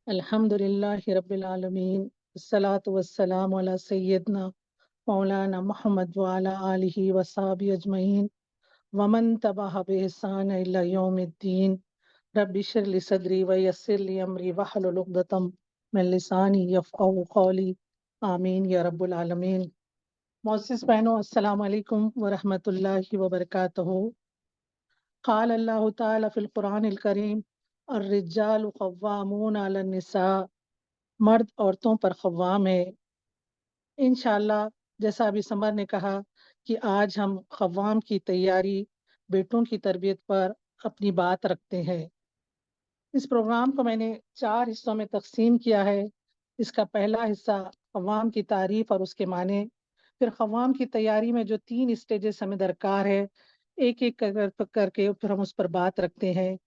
अल्हम्दुलिल्लाहि रब्बिल आलमीन अस्सलातु वस्सलामु अला सय्यदना मौलाना मुहम्मद व अला आलिहि व सहाबी अजमईन वमन तबअ बिहसान इला यौमिद्दीन रब्बि इश्रह ली सदरी व यस्सिर ली अमरी वहलुल उक़दतम मिन लिसानी यफ़क़हू क़ौली आमीन या रब्बुल आलमीन। मोअज़्ज़िज़ बहनों, अस्सलामु अलैकुम व रहमतुल्लाहि व बरकातुहू। क़ाल अल्लाहु तआला फ़िल क़ुरआनिल करीम अर्रिजालु क़व्वामून अलन निसा, मर्द औरतों पर ख़व्वाम है। इंशाअल्लाह, जैसा अभी समर ने कहा कि आज हम ख़व्वाम की तैयारी, बेटों की तरबियत पर अपनी बात रखते हैं। इस प्रोग्राम को मैंने 4 हिस्सों में तक़सीम किया है। इसका पहला हिस्सा ख़व्वाम की तारीफ़ और उसके माने, फिर ख़व्वाम की तैयारी में जो 3 स्टेजेस हमें दरकार है, एक-एक करके फिर हम उस पर बात रखते हैं।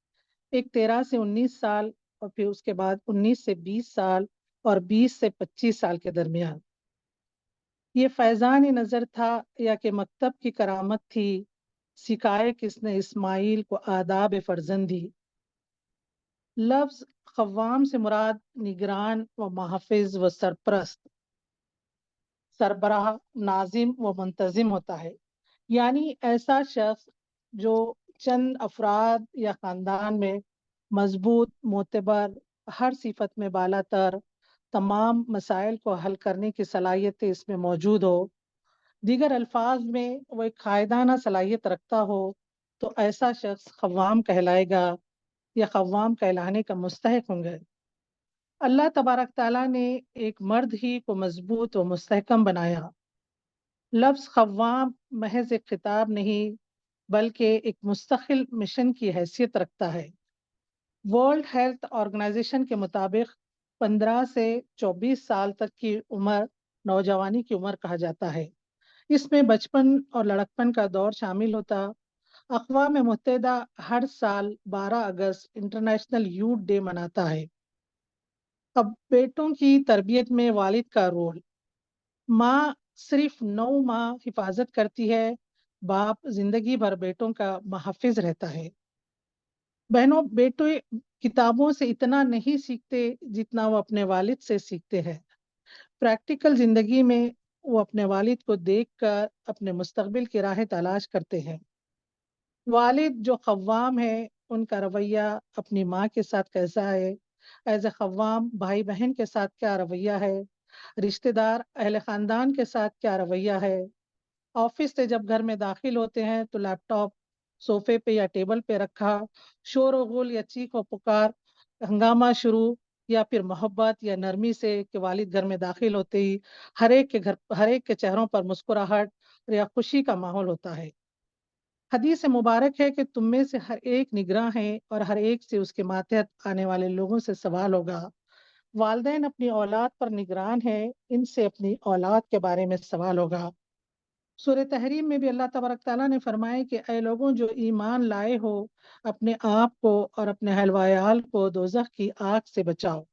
एक 13 से 19 साल और फिर उसके बाद 19 से 20 साल और 20 से 25 साल के दरमियान। ये फैज़ान नज़र था या कि मकतब की करामत थी, सिखाए किसने इस्माइल को आदाब फ़र्ज़ंदी। लफ्ज़ ख़व्वाम से मुराद निगरान व मुहफ़्फ़िज़ व सरपरस्त, सरबराह, नाज़िम व मुंतज़िम होता है। यानी ऐसा शख्स जो चंद अफ़राद या ख़ानदान में मज़बूत, मोतबर, हर सिफ़त में बालातर, तमाम मसाइल को हल करने की सलाहियतें इसमें मौजूद हो। दीगर अल्फाज में वो एक कायदाना सलाहियत रखता हो, तो ऐसा शख्स ख़व्वाम कहलाएगा या ख़व्वाम कहलाने का मुस्तहिक होंगे। अल्लाह तबारक ताला ने एक मर्द ही को मज़बूत व मुस्तहकम बनाया। लफ्ज़ ख़व्वाम महज़ एक खिताब नहीं, बल्कि एक मुस्तकिल मिशन की हैसियत रखता है। वर्ल्ड हेल्थ ऑर्गेनाइजेशन के मुताबिक 15 से 24 साल तक की उम्र नौजवानी की उम्र कहा जाता है। इसमें बचपन और लड़कपन का दौर शामिल होता। अक़वाम मुत्तहिदा हर साल 12 अगस्त इंटरनेशनल यूथ डे मनाता है। अब बेटों की तरबियत में वालिद का रोल। माँ सिर्फ 9 माह हिफाजत करती है, बाप जिंदगी भर बेटों का मुहफ़्फ़िज़ रहता है। बहनों, बेटे किताबों से इतना नहीं सीखते जितना वो अपने वालिद से सीखते हैं। प्रैक्टिकल जिंदगी में वो अपने वालिद को देखकर अपने मुस्तक़बिल की राहें तलाश करते हैं। वालिद जो ख़व्वाम है, उनका रवैया अपनी माँ के साथ कैसा है, एज़ ए ख़व्वाम भाई बहन के साथ क्या रवैया है, रिश्तेदार अहले ख़ानदान के साथ क्या रवैया है। ऑफिस से जब घर में दाखिल होते हैं तो लैपटॉप सोफे पे या टेबल पे रखा, शोर और गुल या चीख और पुकार, हंगामा शुरू, या फिर मोहब्बत या नरमी से कि वालिद घर में दाखिल होते ही हर एक के चेहरों पर मुस्कुराहट या खुशी का माहौल होता है। हदीस मुबारक है कि तुम में से हर एक निगरां है और हर एक से उसके मातहत आने वाले लोगों से सवाल होगा। वालिदैन अपनी औलाद पर निगरान है, इनसे अपनी औलाद के बारे में सवाल होगा। सूरह तहरीम में भी अल्लाह तबारक ताला ने फरमाया कि ऐ लोगों जो ईमान लाए हो, अपने आप को और अपने अहल को दोज़ख की आग से बचाओ।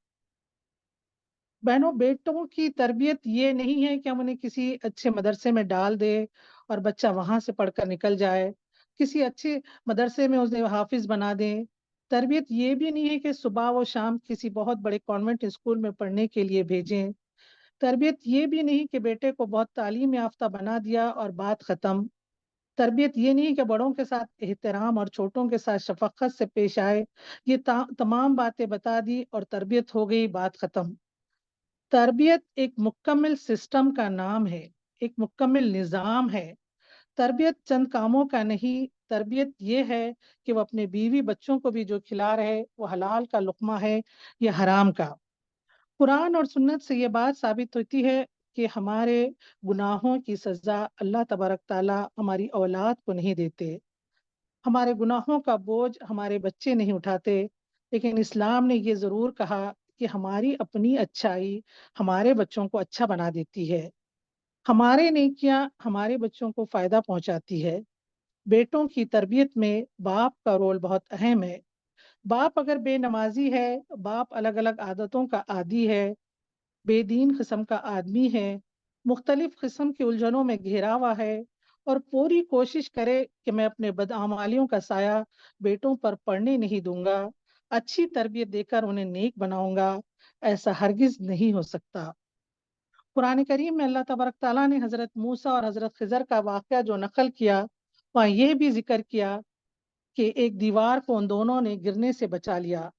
बहनों, बेटों की तरबियत ये नहीं है कि हम उन्हें किसी अच्छे मदरसे में डाल दें और बच्चा वहां से पढ़कर निकल जाए, किसी अच्छे मदरसे में उसे हाफिज बना दें। तरबियत ये भी नहीं है कि सुबह व शाम किसी बहुत बड़े कॉन्वेंट स्कूल में पढ़ने के लिए भेजें। तरबियत ये भी नहीं कि बेटे को बहुत तालीम याफ्ता बना दिया और बात खत्म। तरबियत ये नहीं कि बड़ों के साथ एहतराम और छोटों के साथ शफकत से पेश आए, ये तमाम बातें बता दी और तरबियत हो गई, बात खत्म। तरबियत एक मुकम्मल सिस्टम का नाम है, एक मुकम्मल निज़ाम है। तरबियत चंद कामों का नहीं, तरबियत ये है कि वो अपने बीवी बच्चों को भी जो खिला रहे, वो हलाल का लुक़्मा है या हराम का। कुरान और सुन्नत से ये बात साबित होती है कि हमारे गुनाहों की सज़ा अल्लाह तबारक ताला हमारी औलाद को नहीं देते। हमारे गुनाहों का बोझ हमारे बच्चे नहीं उठाते, लेकिन इस्लाम ने ये ज़रूर कहा कि हमारी अपनी अच्छाई हमारे बच्चों को अच्छा बना देती है। हमारे नेकियां हमारे बच्चों को फ़ायदा पहुंचाती है। बेटों की तरबियत में बाप का रोल बहुत अहम है। बाप अगर बेनमाजी है, बाप अलग-अलग आदतों का आदी है, बेदीन किस्म का आदमी है, मुख्तलिफ किस्म की उलझनों में घिरा हुआ है और पूरी कोशिश करे कि मैं अपने बदअमालियों का साया बेटों पर पड़ने नहीं दूंगा, अच्छी तरबियत देकर उन्हें नेक बनाऊंगा, ऐसा हरगिज नहीं हो सकता। कुरान करीम में अल्लाह तबारक ताला ने हज़रत मूसा और हज़रत खिज़र का वाक़या जो नक़ल किया, वहाँ ये भी ज़िक्र किया कि एक दीवार को उन दोनों ने गिरने से बचा लिया।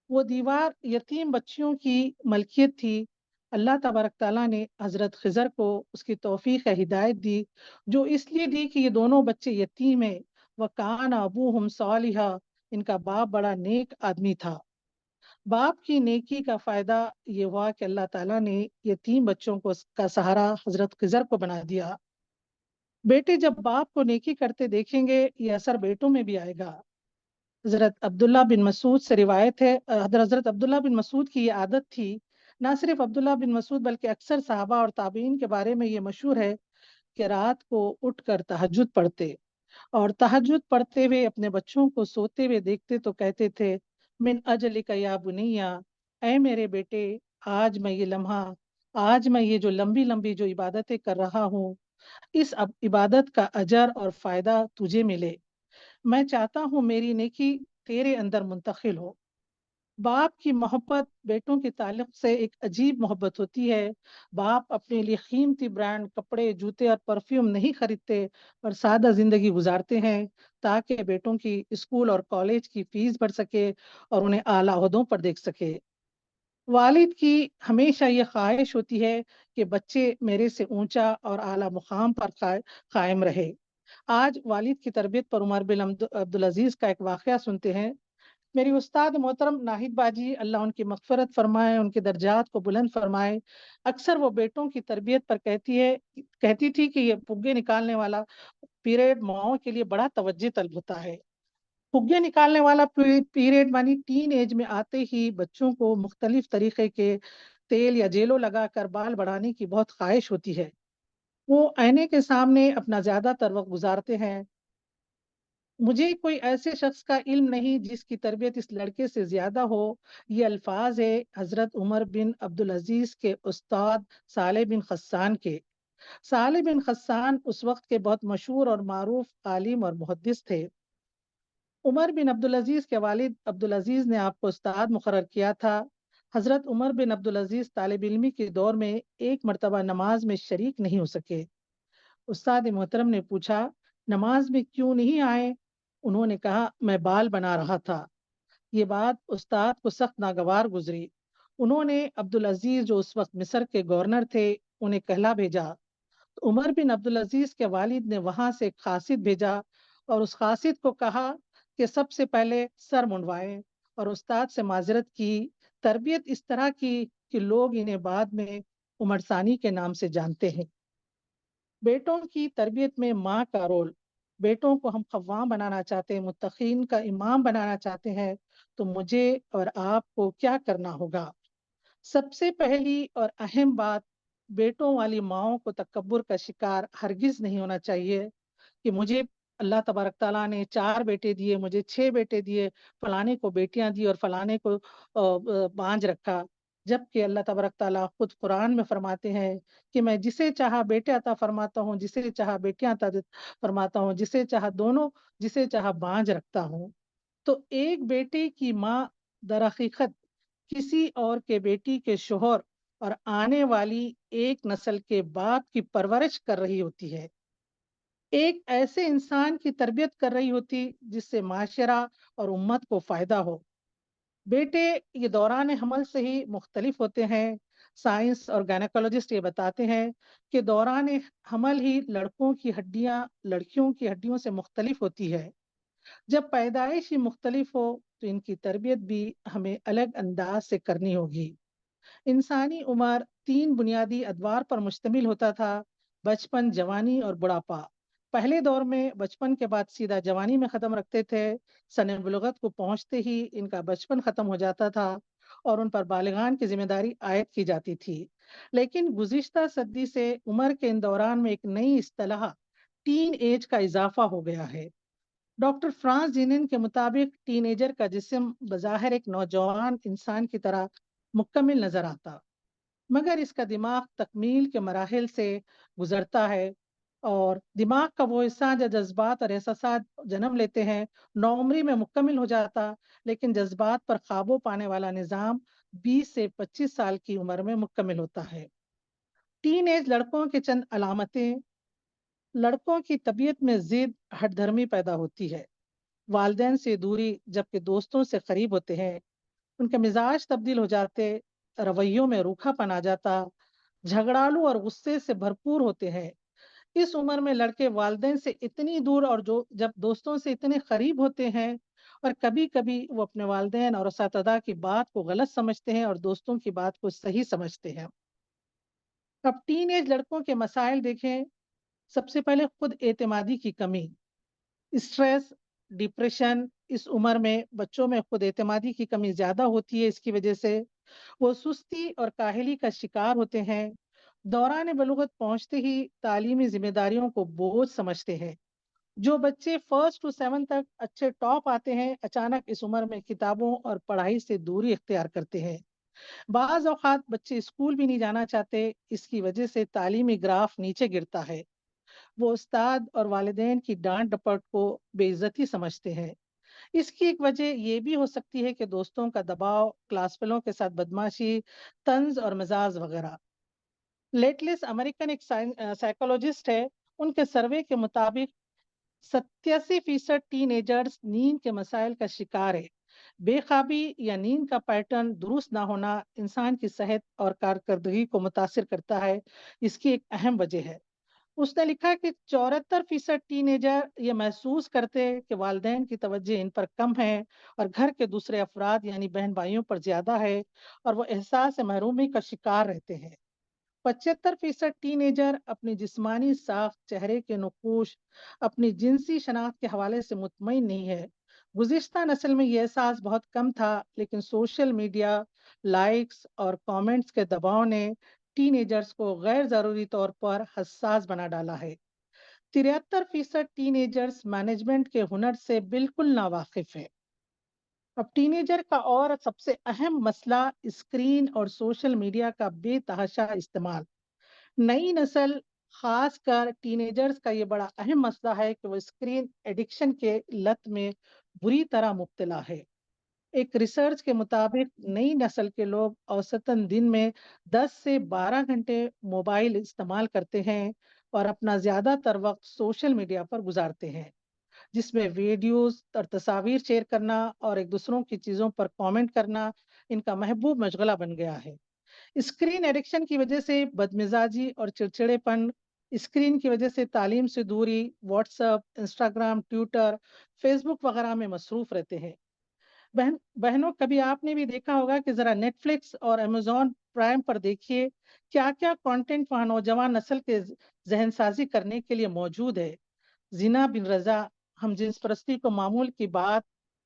वो दीवार यतीम बच्चियों की मलकियत थी। अल्लाह तबारक ताला ने हज़रत खिज़र को उसकी तौफ़ीक़ हिदायत दी, जो इसलिए दी कि ये दोनों बच्चे यतीम हैं। व कान अबूहुम सालिहा, इनका बाप बड़ा नेक आदमी था। बाप की नेकी का फ़ायदा ये हुआ कि अल्लाह ताला ने यतीम बच्चों को का सहारा हज़रत खिज़र को बना दिया। बेटे जब बाप को नेकी करते देखेंगे, ये असर बेटों में भी आएगा। हज़रत अब्दुल्ला बिन मसूद से रिवायत है, हज़रत अब्दुल्ला बिन मसूद की ये आदत थी। ना सिर्फ अब्दुल्ला बिन मसूद बल्कि अक्सर सहाबा और ताबीन के बारे में ये मशहूर है कि रात को उठकर तहज्जुद पढ़ते, और तहज्जुद पढ़ते हुए अपने बच्चों को सोते हुए देखते तो कहते थे, मिन अजलिका या बुनैया, ऐ मेरे बेटे, आज मैं ये लम्हा, आज मैं ये जो लंबी-लंबी जो इबादतें कर रहा हूँ, इस इबादत का अजर और फ़ायदा तुझे मिले। मैं चाहता हूँ मेरी नेकी तेरे अंदर मुंतकिल हो। बाप की मोहब्बत बेटों के ताल्लुक से एक अजीब मोहब्बत होती है। बाप अपने लिए कीमती ब्रांड कपड़े, जूते और परफ्यूम नहीं खरीदते और सादा ज़िंदगी गुजारते हैं ताकि बेटों की स्कूल और कॉलेज की फ़ीस भर सके और उन्हें आला ओहदों पर देख सके। वालिद की हमेशा ये ख्वाहिश होती है कि बच्चे मेरे से ऊंचा और आला मुकाम पर कायम रहे। आज वालिद की तरबियत पर उमर बिन अब्दुल अजीज का एक वाक़या सुनते हैं। मेरी उस्ताद मोहतरम नाहिद बाजी, अल्लाह उनकी मग़फ़िरत फ़रमाए, उनके दर्जात को बुलंद फ़रमाए। अक्सर वो बेटों की तरबियत पर कहती थी कि ये फुग्गे निकालने वाला पीरियड माओं के लिए बड़ा तवज्जो तलब होता है। फुग्गे निकालने वाला पीरियड मानी टीन एज में आते ही बच्चों को मुख्तलिफ तरीके के तेल या जेलो लगाकर बाल बढ़ाने की बहुत ख्वाहिश होती है। वो आईने के सामने अपना ज़्यादातर वक़्त गुज़ारते हैं। मुझे कोई ऐसे शख्स का इल्म नहीं जिसकी तरबियत इस लड़के से ज़्यादा हो। ये अल्फ़ाज़ है हज़रत उमर बिन अब्दुल अज़ीज़ के उस्ताद सालेह बिन खस्सान के। सालेह बिन खस्सान उस वक़्त के बहुत मशहूर और मारूफ़ आलिम और मुहद्दिस थे। उमर बिन अब्दुल अज़ीज़ के वालिद अब्दुल अज़ीज़ ने आपको उस्ताद मुकर्रर किया था। हज़रत उमर बिन अब्दुल अज़ीज़ तालिब इल्मी के दौर में एक मर्तबा नमाज में शरीक नहीं हो सके। उस्ताद मोहतरम ने पूछा, नमाज में क्यों नहीं आए? उन्होंने कहा, मैं बाल बना रहा था। ये बात उस्ताद को सख्त नागवार गुजरी। उन्होंने अब्दुल अज़ीज़ जो उस वक्त मिस्र के गवर्नर थे, उन्हें कहला भेजा। उमर बिन अब्दुल अजीज के वालिद ने वहां से एक खासिद भेजा और उस खासिद को कहा कि सबसे पहले सर मुंडवाएं और उस्ताद से माजरत की। तरबियत इस तरह की कि लोग इन्हें बाद में उमर सानी के नाम से जानते हैं। बेटों की तरबियत में माँ का रोल। बेटों को हम ख़व्वाम बनाना चाहते हैं, मुत्तक़ीन का इमाम बनाना चाहते हैं, तो मुझे और आपको क्या करना होगा? सबसे पहली और अहम बात, बेटों वाली माँओं को तकब्बुर का शिकार हरगिज़ नहीं होना चाहिए कि मुझे अल्लाह तबारक ताला ने 4 बेटे दिए, मुझे 6 बेटे दिए, फलाने को बेटियाँ दी और फलाने को बाँझ रखा। जबकि अल्लाह तबारक ताला खुद कुरान में फरमाते हैं कि मैं जिसे चाहा बेटे अता फरमाता हूँ, जिसे चाहा बेटियाँ अता फरमाता हूँ, जिसे चाहा दोनों, जिसे चाहा बाँझ रखता हूँ। तो एक बेटे की माँ दर हकीकत किसी और के बेटी के शोहर और आने वाली एक नस्ल के बाप की परवरिश कर रही होती है। एक ऐसे इंसान की तरबियत कर रही होती जिससे माशरा और उम्मत को फ़ायदा हो। बेटे ये दौरान हमल से ही मुख्तलिफ होते हैं। साइंस और गायनेकोलॉजिस्ट ये बताते हैं कि दौरान हमल ही लड़कों की हड्डियां लड़कियों की हड्डियों से मुख्तलिफ होती है। जब पैदाइश ही मुख्तलिफ हो तो इनकी तरबियत भी हमें अलग अंदाज से करनी होगी। इंसानी उम्र 3 बुनियादी अदवार पर मुश्तमिल होता था, बचपन, जवानी और बुढ़ापा। पहले दौर में बचपन के बाद सीधा जवानी में ख़त्म रखते थे। सने बुलुगत को पहुँचते ही इनका बचपन ख़त्म हो जाता था और उन पर बालिगान की ज़िम्मेदारी आयद की जाती थी। लेकिन गुज़िश्ता सदी से उम्र के इन दौरान में एक नई इस्तिलाह टीन एज का इज़ाफ़ा हो गया है। डॉक्टर फ्रांस जीनिन के मुताबिक टीनेजर का जिस्म बज़ाहिर एक नौजवान इंसान की तरह मुकम्मिल नज़र आता, मगर इसका दिमाग तकमील के मराहिल से गुजरता है। और दिमाग का वो हिस्सा जो जज़्बात और एहसासात जन्म लेते हैं, नौउम्री में मुकम्मिल हो जाता, लेकिन जज़्बात पर काबू पाने वाला निज़ाम 20 से 25 साल की उम्र में मुकम्मिल होता है। टीनएज लड़कों के चंद अलामतें: लड़कों की तबीयत में ज़िद, हठधर्मी पैदा होती है, वालिदैन से दूरी जबकि दोस्तों से करीब होते हैं, उनके मिजाज तब्दील हो जाते, रवैयों में रूखापन आ जाता, झगड़ालू और गुस्से से भरपूर होते हैं। इस उम्र में लड़के वालिदैन से इतनी दूर और जो जब दोस्तों से इतने करीब होते हैं और कभी-कभी वो अपने वालिदैन और असातिज़ा की बात को गलत समझते हैं और दोस्तों की बात को सही समझते हैं। अब टीनेज लड़कों के मसाइल देखें, सबसे पहले खुद एतमादी की कमी, स्ट्रेस, डिप्रेशन। इस उम्र में बच्चों में खुद एतमादी की कमी ज़्यादा होती है, इसकी वजह से वो सुस्ती और काहली का शिकार होते हैं। दौरान बलूगत पहुँचते ही तालीमी ज़िम्मेदारियों को बोझ समझते हैं। जो बच्चे फर्स्ट टू 7 तक अच्छे टॉप आते हैं, अचानक इस उम्र में किताबों और पढ़ाई से दूरी इख्तियार करते हैं। बाज़ औक़ात बच्चे स्कूल भी नहीं जाना चाहते, इसकी वजह से तालीमी ग्राफ नीचे गिरता है। वो उस्ताद और वालिदैन की डाँट-डपट को बेइज़्ज़ती समझते हैं। इसकी एक वजह ये भी हो सकती है कि दोस्तों का दबाव, क्लास फेलो के साथ बदमाशी, तंज़ और मिज़ाज वग़ैरह। लेटलिस अमेरिकन एक साइकोलॉजिस्ट है, उनके सर्वे के मुताबिक 87% टीनेजर्स नींद के मसाइल का शिकार है। बेख्वाबी या नींद का पैटर्न दुरुस्त ना होना इंसान की सेहत और कारकर्दगी को मुतासिर करता है। इसकी एक अहम वजह है। उसने लिखा कि 74% टीनेजर ये महसूस करते हैं कि वालिदैन की तवज्जो इन पर कम है और घर के दूसरे अफराद यानी बहन-भाइयों पर ज़्यादा है और वो एहसास महरूमी का शिकार रहते हैं। 75% टीनेजर अपनी जिस्मानी साख, चेहरे के नक़ूश, अपनी जिनसी शनाख्त के हवाले से मुतमईन नहीं है। गुज़िश्ता नस्ल में ये एहसास बहुत कम था, लेकिन सोशल मीडिया, लाइक्स और कमेंट्स के दबाव ने टीनेजर्स को गैर ज़रूरी तौर पर हसास बना डाला है। 73% टीनेजर्स मैनेजमेंट के हुनर से बिल्कुल नावाकिफ़ है। अब टीनेजर का और सबसे अहम मसला स्क्रीन और सोशल मीडिया का बेतहाशा इस्तेमाल। नई नस्ल, खासकर टीनेजर्स का ये बड़ा अहम मसला है कि वो स्क्रीन एडिक्शन के लत में बुरी तरह मुब्तला है। एक रिसर्च के मुताबिक नई नस्ल के लोग औसतन दिन में 10 से 12 घंटे मोबाइल इस्तेमाल करते हैं और अपना ज़्यादातर वक्त सोशल मीडिया पर गुजारते हैं, जिसमें वीडियोस और तस्वीर शेयर करना और एक दूसरों की चीज़ों पर कमेंट करना इनका महबूब मशगला बन गया है। स्क्रीन एडिक्शन की वजह से बदमिजाजी और चिड़चिड़ेपन, स्क्रीन की वजह से तालीम से दूरी, व्हाट्सएप, इंस्टाग्राम, ट्विटर, फेसबुक वगैरह में मसरूफ रहते हैं। बहनों, कभी आपने भी देखा होगा कि ज़रा नेटफ्लिक्स और अमेज़न प्राइम पर देखिए, क्या-क्या कंटेंट वहाँ नौजवान नस्ल के ज़हनसाज़ी करने के लिए मौजूद है। ज़िना बिन रज़ा, हम जिन्स-परस्ती को मामूल की बात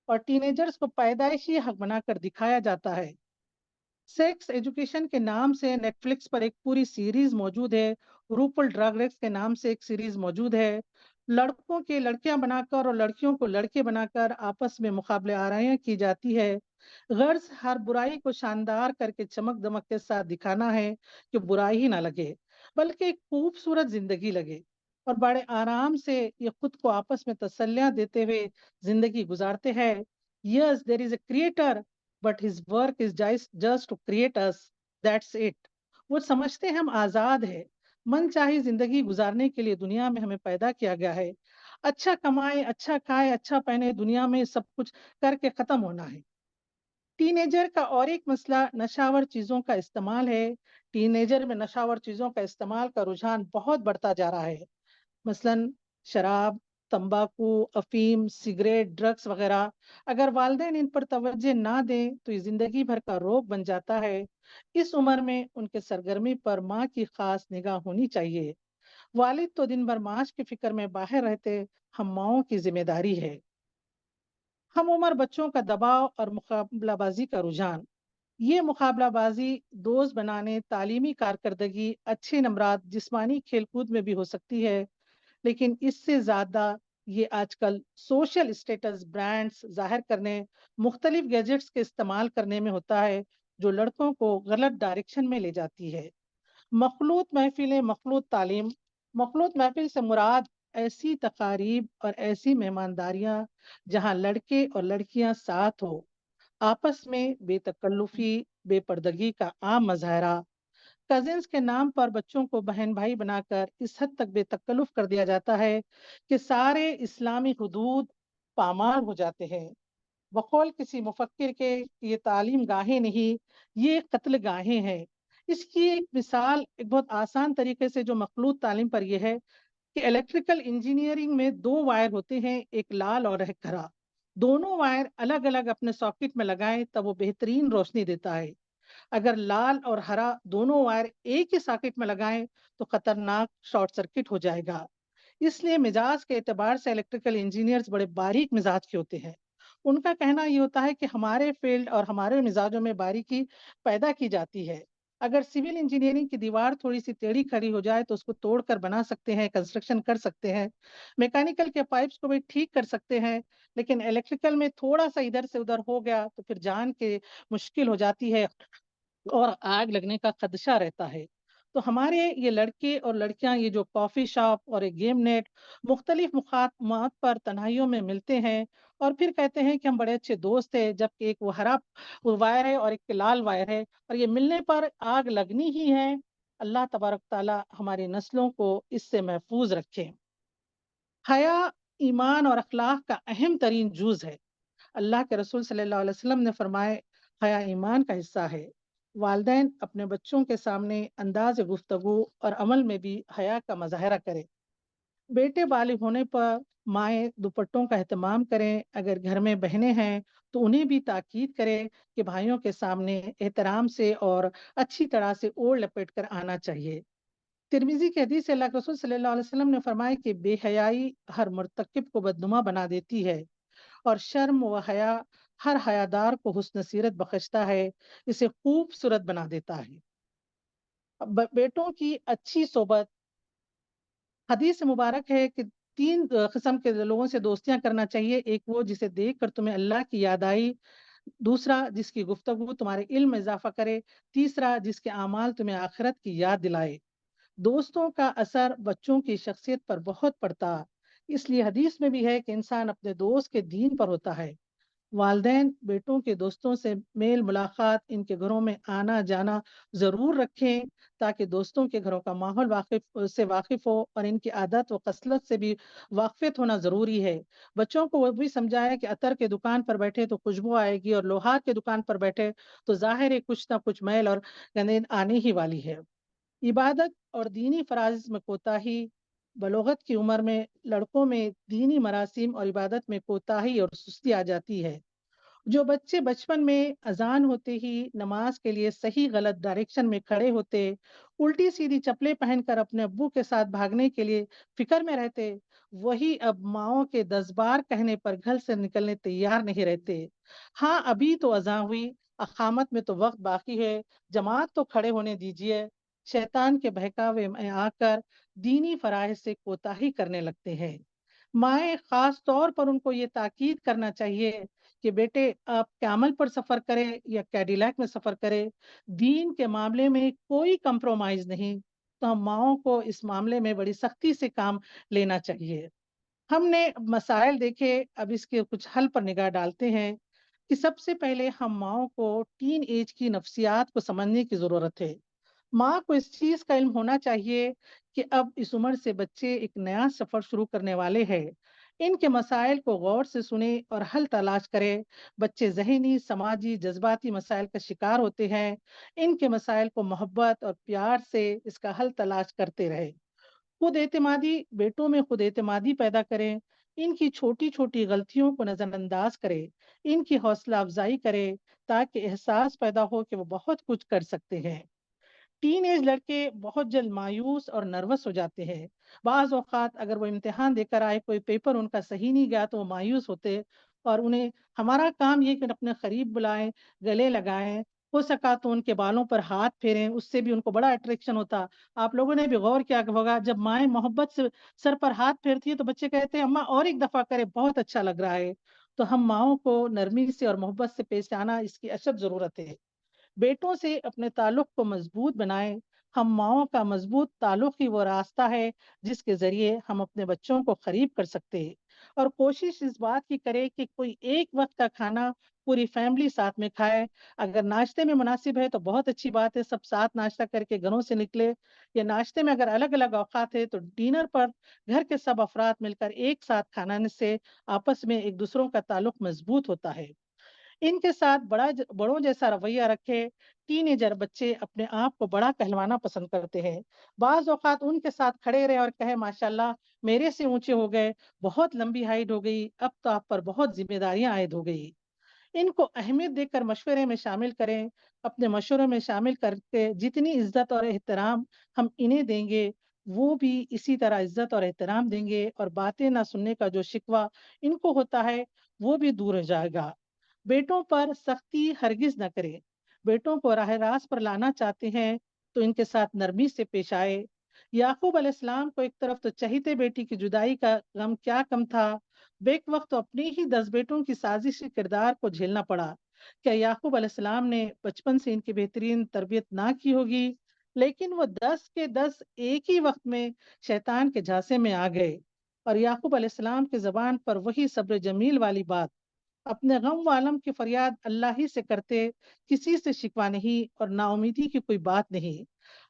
और टीनेजर्स को पैदाइशी हक बनाकर दिखाया जाता है। सेक्स एजुकेशन के नाम से नेटफ्लिक्स पर एक पूरी सीरीज मौजूद है। रूपल ड्रग रेस के नाम से एक सीरीज मौजूद है। लड़कों के लड़कियां बनाकर और लड़कियों को लड़के बनाकर आपस में मुकाबले आराइयां की जाती है। गर्ज हर बुराई को शानदार करके चमक दमक के साथ दिखाना है कि बुराई ही ना लगे, बल्कि एक खूबसूरत जिंदगी लगे। और बड़े आराम से ये खुद को आपस में तसल्लियां देते हुए जिंदगी गुजारते हैं। Yes, there is a creator, but his work is just to create us, that's it. वो समझते हैं हम आजाद है, मन चाहे जिंदगी गुजारने के लिए दुनिया में हमें पैदा किया गया है। अच्छा कमाए, अच्छा खाए, अच्छा पहने, दुनिया में सब कुछ करके खत्म होना है। टीनेजर का और एक मसला नशावर चीजों का इस्तेमाल है। टीनेजर में नशावर चीजों का इस्तेमाल का रुझान बहुत बढ़ता जा रहा है। मसलन शराब, तंबाकू, अफीम, सिगरेट, ड्रग्स वगैरह। अगर वालिदैन इन पर तवज्जो ना दें तो ये जिंदगी भर का रोग बन जाता है। इस उम्र में उनके सरगर्मी पर माँ की खास निगाह होनी चाहिए। वालिद तो दिन भर माश की फिक्र में बाहर रहते, हम माओं की जिम्मेदारी है। हम उम्र बच्चों का दबाव और मुकाबलाबाजी का रुझान। ये मुकाबलाबाजी दोस्त बनाने, तालीमी कारकर्दगी, अच्छे नंबरात, जिस्मानी खेलकूद में भी हो सकती है, लेकिन इससे ज़्यादा ये आजकल सोशल स्टेटस ब्रांड्स ज़ाहिर करने, मुख्तलिफ गैजेट्स के इस्तेमाल करने में होता है, जो लड़कों को गलत डायरेक्शन में ले जाती है। मखलूत महफ़िलें, मखलूत तालीम। मखलूत महफिल से मुराद ऐसी तकारीब और ऐसी मेहमानदारियां जहां लड़के और लड़कियां साथ हो, आपस में बेतकल्लुफी, बेपर्दगी का आम मज़ाहरा। कजिन्स के नाम पर बच्चों को बहन भाई बनाकर इस हद तक बेतकल्लुफ कर दिया जाता है कि सारे इस्लामी हुदूद पामाल हो जाते हैं। बकौल किसी मुफक्किर के, ये तालीम गाहें नहीं, ये कत्ल गाहें हैं। इसकी एक मिसाल एक बहुत आसान तरीके से जो मखलूत तालीम पर यह है कि इलेक्ट्रिकल इंजीनियरिंग में 2 वायर होते हैं, एक लाल और एक हरा। दोनों वायर अलग-अलग अपने सॉकेट में लगाएँ तब वो बेहतरीन रोशनी देता है। अगर लाल और हरा दोनों वायर एक ही सॉकेट में लगाएँ तो खतरनाक शॉर्ट सर्किट हो जाएगा। इसलिए मिजाज के एतबार से इलेक्ट्रिकल इंजीनियर्स बड़े बारीक मिजाज के होते हैं। उनका कहना ये होता है कि हमारे फील्ड और हमारे मिजाजों में बारीकी पैदा की जाती है। अगर सिविल इंजीनियरिंग की दीवार थोड़ी-सी टेढ़ी खड़ी हो जाए तो उसको तोड़कर बना सकते हैं, कंस्ट्रक्शन कर सकते हैं। मैकेनिकल के पाइप्स को भी ठीक कर सकते हैं, लेकिन इलेक्ट्रिकल में थोड़ा-सा इधर से उधर हो गया तो फिर जान के मुश्किल हो जाती है और आग लगने का खदशा रहता है। तो हमारे ये लड़के और लड़कियां ये जो कॉफी शॉप और एक गेम नेट मुख्तलिफ मुकामात पर तन्हाइयों में मिलते हैं और फिर कहते हैं कि हम बड़े अच्छे दोस्त हैं, जबकि एक वो हरा वो वायर है और एक लाल वायर है और ये मिलने पर आग लगनी ही है। अल्लाह तबारक ताला हमारी नस्लों को इससे महफूज रखे। हया ईमान और अखलाक का अहम तरीन जुज है। अल्लाह के रसूल सल्लल्लाहु अलैहि वसल्लम ने फरमाए, हया ईमान का हिस्सा है। वालिदैन अपने बच्चों के सामने अंदाज गुफ्तगू और अमल में भी हया का मुजाहरा करें। बेटे बालिग होने पर माएँ दुपट्टों का एहतमाम करें। अगर घर में बहनें हैं तो उन्हें भी ताकीद करें कि भाइयों के सामने एहतराम से और अच्छी तरह से ओढ़ लपेट कर आना चाहिए। तिर्मिज़ी की हदीस से अल्लाह के रसूल सल्लल्लाहु अलैहि वसल्लम ने फरमाया कि बेहयाई हर मुर्तकिब को बदनुमा बना देती है और शर्म व हया हर हयादार को हुस्न सीरत बख्शता है, इसे खूबसूरत बना देता है। बेटों की अच्छी सोबत, हदीस मुबारक है कि 3 किस्म के लोगों से दोस्तियाँ करना चाहिए। एक वो जिसे देखकर तुम्हें अल्लाह की याद आई, दूसरा जिसकी गुफ्तगू तुम्हारे इल्म में इज़ाफ़ा करे, तीसरा जिसके अमाल तुम्हें आखिरत की याद दिलाए। दोस्तों का असर बच्चों की शख्सियत पर बहुत पड़ता, इसलिए हदीस में भी है कि इंसान अपने दोस्त के दीन पर होता है। वालिदैन बेटों के दोस्तों से मेल मुलाकात, इनके घरों में आना जाना ज़रूर रखें ताकि दोस्तों के घरों का माहौल वाकिफ हो और इनकी आदत व खसलत से भी वाक़फ़ियत होना ज़रूरी है। बच्चों को वो भी समझाएं कि अतर के दुकान पर बैठे तो खुशबू आएगी और लोहार के दुकान पर बैठे तो ज़ाहिर है कुछ ना कुछ मैल और गंदगी आने ही वाली है। इबादत और दीनी फ़राइज़ में कोताही, बलोगत की उम्र में लड़कों में दीनी मरासिम और इबादत में कोताही और सुस्ती आ जाती है। जो बच्चे बचपन में अज़ान होते ही नमाज के लिए सही गलत डायरेक्शन में खड़े होते, उल्टी-सीधी चप्पलें पहनकर अपने अब्बू के साथ भागने के लिए फ़िक्र में रहते, वही अब माँओं के 10 बार कहने पर घर से निकलने तैयार नहीं रहते। हाँ, अभी तो अज़ान हुई, अक़ामत में तो वक़्त बाकी है, जमात तो खड़े होने दीजिए। शैतान के बहकावे में आकर दीनी फ़राइज़ से कोताही करने लगते हैं। माएँ ख़ास तौर पर उनको ये ताकीद करना चाहिए कि बेटे आप कैमल पर सफ़र करें या कैडिलैक में सफ़र करें, दीन के मामले में कोई कंप्रोमाइज़ नहीं। तो हम माँओं को इस मामले में बड़ी सख्ती से काम लेना चाहिए। हमने मसाइल देखे, अब इसके कुछ हल पर निगाह डालते हैं कि सबसे पहले हम माँओं को टीन एज की नफ्सियात को समझने की ज़रूरत है। माँ को इस चीज़ का इल्म होना चाहिए कि अब इस उम्र से बच्चे एक नया सफ़र शुरू करने वाले हैं। इनके मसाइल को गौर से सुनें और हल तलाश करें। बच्चे ज़हनी, समाजी, जज़्बाती मसाइल का शिकार होते हैं। इनके मसाइल को मोहब्बत और प्यार से इसका हल तलाश करते रहें। खुद एतमादी, बेटों में खुद एतमादी पैदा करें। इनकी छोटी-छोटी गलतियों को नज़रअंदाज करें। इनकी हौसला अफ़ज़ाई करें ताकि एहसास पैदा हो कि वो बहुत कुछ कर सकते हैं। टीनेज लड़के बहुत जल्द मायूस और नर्वस हो जाते हैं। बाज़ औक़ात अगर वो इम्तिहान देकर आए, कोई पेपर उनका सही नहीं गया तो वो मायूस होते और उन्हें हमारा काम ये कि अपने करीब बुलाएँ, गले लगाएँ, हो सका तो उनके बालों पर हाथ फेरें, उससे भी उनको बड़ा अट्रैक्शन होता। आप लोगों ने भी गौर किया होगा जब माएँ मोहब्बत से सर पर हाथ फेरती हैं तो बच्चे कहते हैं अम्मा और एक दफ़ा करें, बहुत अच्छा लग रहा है। तो हम माँओं को नरमी से और मोहब्बत से पेश आना इसकी अशद ज़रूरत है। बेटों से अपने ताल्लुक को मजबूत बनाएं, ہم ماؤں کا مضبوط تعلق ہی وہ راستہ ہے جس کے ذریعے ہم اپنے بچوں کو قریب کر سکتے ہیں، اور کوشش اس بات کی کرے کہ کوئی ایک وقت کا کھانا پوری فیملی ساتھ میں کھائے۔ اگر ناشتے میں مناسب ہے تو بہت اچھی بات ہے، سب ساتھ ناشتہ کر کے گھروں سے نکلے، یا ناشتے میں اگر الگ الگ اوقات ہے تو ڈنر پر گھر کے سب افراد مل کر ایک ساتھ کھانے سے آپس میں ایک دوسروں کا تعلق مضبوط ہوتا ہے۔ ان کے ساتھ بڑوں جیسا رویہ رکھے۔ ٹین ایجر بچے اپنے آپ کو بڑا کہلوانا پسند کرتے ہیں۔ بعض اوقات ان کے ساتھ کھڑے رہے اور کہے ماشاءاللہ میرے سے اونچے ہو گئے، بہت لمبی ہائٹ ہو گئی، اب تو آپ پر بہت ذمہ داریاں عائد ہو گئی۔ ان کو اہمیت دے کر مشورے میں شامل کریں۔ اپنے مشوروں میں شامل کر کے جتنی عزت اور احترام ہم انہیں دیں گے، وہ بھی اسی طرح عزت اور احترام دیں گے، اور باتیں نہ سننے کا جو شکوہ ان کو ہوتا ہے وہ بھی دور ہو جائے گا۔ بیٹوں پر سختی ہرگز نہ کرے۔ بیٹوں کو راہ راست پر لانا چاہتے ہیں تو ان کے ساتھ نرمی سے پیش آئے۔ یعقوب علیہ السلام کو ایک طرف تو چہیتے بیٹی کی جدائی کا غم کیا کم تھا، بیک وقت تو اپنی ہی 10 بیٹوں کی سازشی کردار کو جھیلنا پڑا۔ کیا یعقوب علیہ السلام نے بچپن سے ان کی بہترین تربیت نہ کی ہوگی؟ لیکن وہ 10 کے 10 ایک ہی وقت میں شیطان کے جھانسے میں آ گئے، اور یعقوب علیہ السلام کی زبان پر وہی صبر جمیل والی بات، اپنے غم و علم کی فریاد اللہ ہی سے کرتے، کسی سے شکوہ نہیں اور نا امیدی کی کوئی بات نہیں۔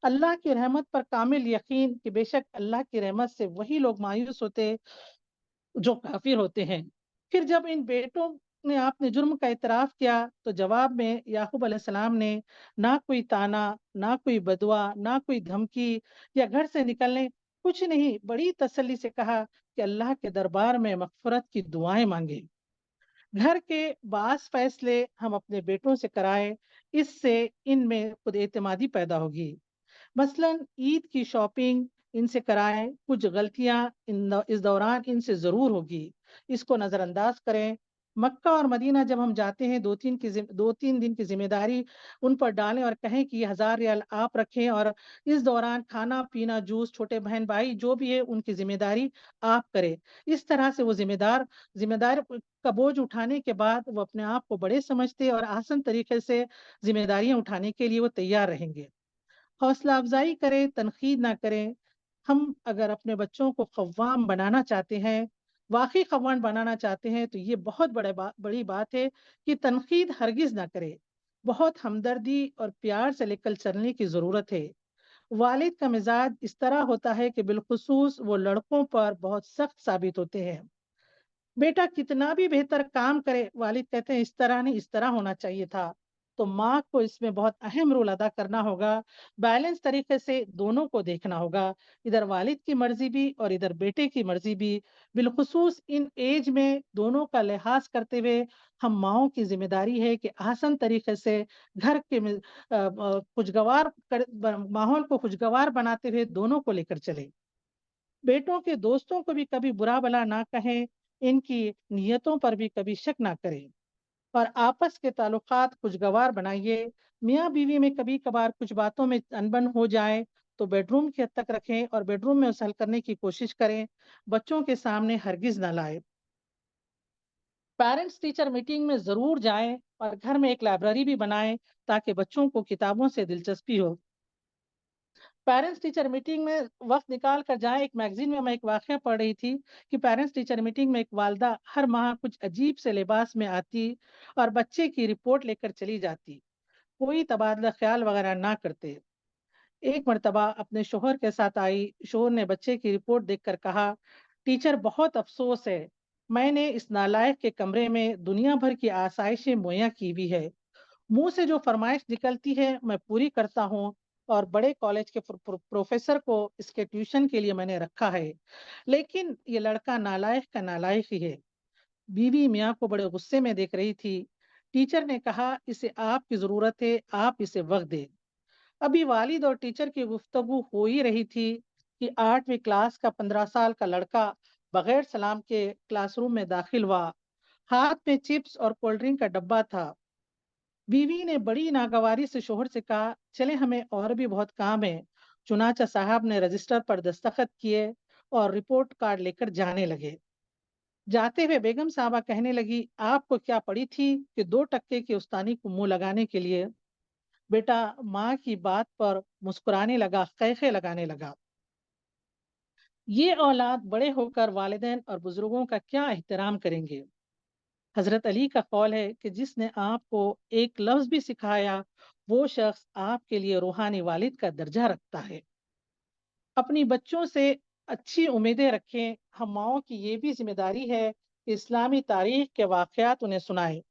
اللہ کی رحمت پر کامل یقین کہ بے شک اللہ کی رحمت سے وہی لوگ مایوس ہوتے جو کافر ہوتے ہیں۔ پھر جب ان بیٹوں نے آپ نے جرم کا اعتراف کیا تو جواب میں یعقوب علیہ السلام نے نہ کوئی تانا، نہ کوئی بدوا، نہ کوئی دھمکی یا گھر سے نکلنے، کچھ نہیں، بڑی تسلی سے کہا کہ اللہ کے دربار میں مغفرت کی دعائیں مانگے۔ گھر کے بعض فیصلے ہم اپنے بیٹوں سے کرائیں، اس سے ان میں خود اعتمادی پیدا ہوگی۔ مثلاً عید کی شاپنگ ان سے کرائیں، کچھ غلطیاں اس دوران ان سے ضرور ہوگی، اس کو نظر انداز کریں۔ مکہ اور مدینہ جب ہم جاتے ہیں، 2-3 دن کی ذمہ داری ان پر ڈالیں اور کہیں کہ یہ 1000 ریال آپ رکھیں، اور اس دوران کھانا پینا، جوس، چھوٹے بہن بھائی جو بھی ہے ان کی ذمہ داری آپ کریں۔ اس طرح سے وہ ذمہ دار کا بوجھ اٹھانے کے بعد وہ اپنے آپ کو بڑے سمجھتے اور آسان طریقے سے ذمہ داریاں اٹھانے کے لیے وہ تیار رہیں گے۔ حوصلہ افزائی کریں، تنقید نہ کریں۔ ہم اگر اپنے بچوں کو قوام بنانا چاہتے ہیں، واقعی قوام بنانا چاہتے ہیں، تو یہ بہت بڑی بات ہے کہ تنقید ہرگز نہ کرے۔ بہت ہمدردی اور پیار سے لے کر چلنے کی ضرورت ہے۔ والد کا مزاج اس طرح ہوتا ہے کہ بالخصوص وہ لڑکوں پر بہت سخت ثابت ہوتے ہیں۔ بیٹا کتنا بھی بہتر کام کرے، والد کہتے ہیں اس طرح نہیں، اس طرح ہونا چاہیے تھا، تو ماں کو اس میں بہت اہم رول ادا کرنا ہوگا۔ بیلنس طریقے سے دونوں کو دیکھنا ہوگا، ادھر والد کی مرضی بھی اور ادھر بیٹے کی مرضی بھی۔ بالخصوص ان ایج میں دونوں کا لحاظ کرتے ہوئے ہم ماؤں کی ذمہ داری ہے کہ آسان طریقے سے گھر کے ماحول کو خوشگوار بناتے ہوئے دونوں کو لے کر چلے۔ بیٹوں کے دوستوں کو بھی کبھی برا بھلا نہ کہیں، ان کی نیتوں پر بھی کبھی شک نہ کریں، اور آپس کے تعلقات خوشگوار بنائیے۔ میاں بیوی میں کبھی کبھار کچھ باتوں میں انبن ہو جائے تو بیڈ روم کی حد تک رکھیں اور بیڈ روم میں اسے حل کرنے کی کوشش کریں، بچوں کے سامنے ہرگز نہ لائیں۔ پیرنٹس ٹیچر میٹنگ میں ضرور جائیں اور گھر میں ایک لائبریری بھی بنائیں تاکہ بچوں کو کتابوں سے دلچسپی ہو۔ پیرنٹس ٹیچر میٹنگ میں وقت نکال کر جائیں۔ ایک میگزین میں ایک واقعہ پڑھ رہی تھی کہ پیرنٹس ٹیچر میٹنگ میں ایک والدہ ہر ماہ کچھ عجیب سے لباس میں آتی اور بچے کی رپورٹ لے کر چلی جاتی، کوئی تبادلہ خیال وغیرہ نہ کرتے۔ ایک مرتبہ اپنے شوہر کے ساتھ آئی، شوہر نے بچے کی رپورٹ دیکھ کر کہا، ٹیچر بہت افسوس ہے، میں نے اس نالائق کے کمرے میں دنیا بھر کی آسائشیں مہیا کی ہوئی ہے، منہ سے جو فرمائش نکلتی ہے میں پوری کرتا ہوں، اور بڑے کالج کے پروفیسر کو اس کے ٹیوشن کے لیے میں نے رکھا ہے، لیکن یہ لڑکا نالائق کا نالائق ہی ہے۔ بیوی میاں کو بڑے غصے میں دیکھ رہی تھی۔ ٹیچر نے کہا، اسے آپ کی ضرورت ہے، آپ اسے وقت دیں۔ ابھی والد اور ٹیچر کی گفتگو ہو ہی رہی تھی کہ 8ویں کلاس کا 15 سال کا لڑکا بغیر سلام کے کلاس روم میں داخل ہوا، ہاتھ میں چپس اور کولڈ ڈرنک کا ڈبہ تھا۔ بیوی نے بڑی ناگواری سے شوہر سے کہا، چلے ہمیں اور بھی بہت کام ہے۔ چنانچہ صاحب نے رجسٹر پر دستخط کیے اور رپورٹ کارڈ لے کر جانے لگے۔ جاتے ہوئے بیگم صاحبہ کہنے لگی، آپ کو کیا پڑی تھی کہ 2 ٹکے کی استانی کو منہ لگانے کے لیے؟ بیٹا ماں کی بات پر مسکرانے لگا، قیقے لگانے لگا۔ یہ اولاد بڑے ہو کر والدین اور بزرگوں کا کیا احترام کریں گے؟ حضرت علی کا قول ہے کہ جس نے آپ کو ایک لفظ بھی سکھایا، وہ شخص آپ کے لیے روحانی والد کا درجہ رکھتا ہے۔ اپنی بچوں سے اچھی امیدیں رکھیں۔ ہم ماؤں کی یہ بھی ذمہ داری ہے کہ اسلامی تاریخ کے واقعات انہیں سنائیں۔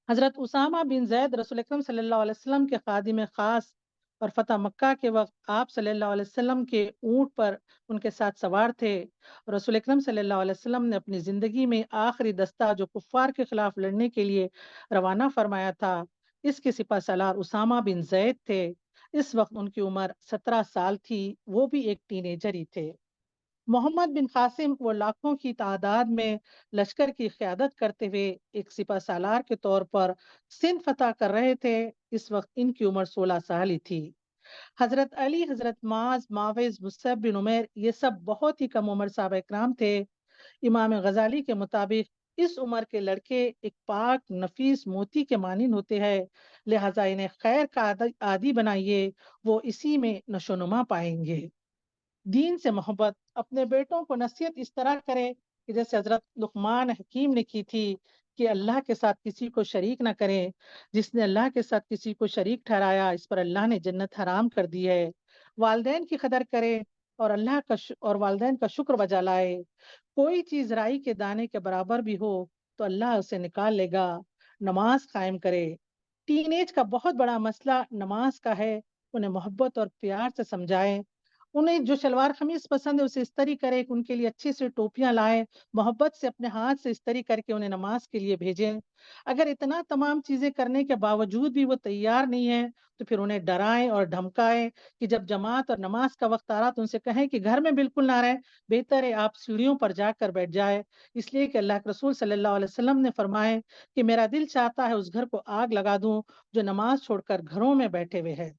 حضرت اسامہ بن زید رسول اکرم صلی اللہ علیہ وسلم کے خادم خاص اور فتح مکہ کے وقت آپ صلی اللہ علیہ وسلم کے اونٹ پر ان کے ساتھ سوار تھے۔ رسول اکرم صلی اللہ علیہ وسلم نے اپنی زندگی میں آخری دستہ جو کفار کے خلاف لڑنے کے لیے روانہ فرمایا تھا، اس کے سپہ سالار اسامہ بن زید تھے۔ اس وقت ان کی عمر 17 سال تھی، وہ بھی ایک ٹین ایجر ہی تھے۔ محمد بن قاسم وہ لاکھوں کی تعداد میں لشکر کی قیادت کرتے ہوئے ایک سپہ سالار کے طور پر سندھ فتح کر رہے تھے۔ اس وقت ان کی عمر 16 سال ہی تھی۔ حضرت علی، حضرت معاذ، معوذ، مصعب بن عمیر، یہ سب بہت ہی کم عمر صحابہ اکرام تھے۔ امام غزالی کے مطابق اس عمر کے لڑکے ایک پاک نفیس موتی کے مانند ہوتے ہیں، لہذا انہیں خیر کا عادی بنائیے، وہ اسی میں نشو و نما پائیں گے۔ دین سے محبت، اپنے بیٹوں کو نصیحت اس طرح کرے کہ جیسے حضرت لقمان حکیم نے کی تھی کہ اللہ کے ساتھ کسی کو شریک نہ کریں۔ جس نے اللہ کے ساتھ کسی کو شریک ٹھہرایا، اس پر اللہ نے جنت حرام کر دی ہے۔ والدین کی قدر کرے اور اور والدین کا شکر بجا لائے۔ کوئی چیز رائی کے دانے کے برابر بھی ہو تو اللہ اسے نکال لے گا۔ نماز قائم کرے۔ ٹین ایج کا بہت بڑا مسئلہ نماز کا ہے۔ انہیں محبت اور پیار سے سمجھائیں۔ انہیں جو شلوار قمیص پسند ہے اسے استری کرے، ان کے لیے اچھی سی ٹوپیاں لائیں، محبت سے اپنے ہاتھ سے استری کر کے انہیں نماز کے لیے بھیجیں۔ اگر اتنا تمام چیزیں کرنے کے باوجود بھی وہ تیار نہیں ہے تو پھر انہیں ڈرائیں اور دھمکائیں کہ جب جماعت اور نماز کا وقت آ رہا تو ان سے کہیں کہ گھر میں بالکل نہ رہیں، بہتر ہے آپ سیڑھیوں پر جا کر بیٹھ جائے، اس لیے کہ اللہ کے رسول صلی اللہ علیہ وسلم نے فرمائے کہ میرا دل چاہتا ہے اس گھر کو آگ لگا دوں جو نماز چھوڑ کر گھروں میں بیٹھے ہوئے ہیں۔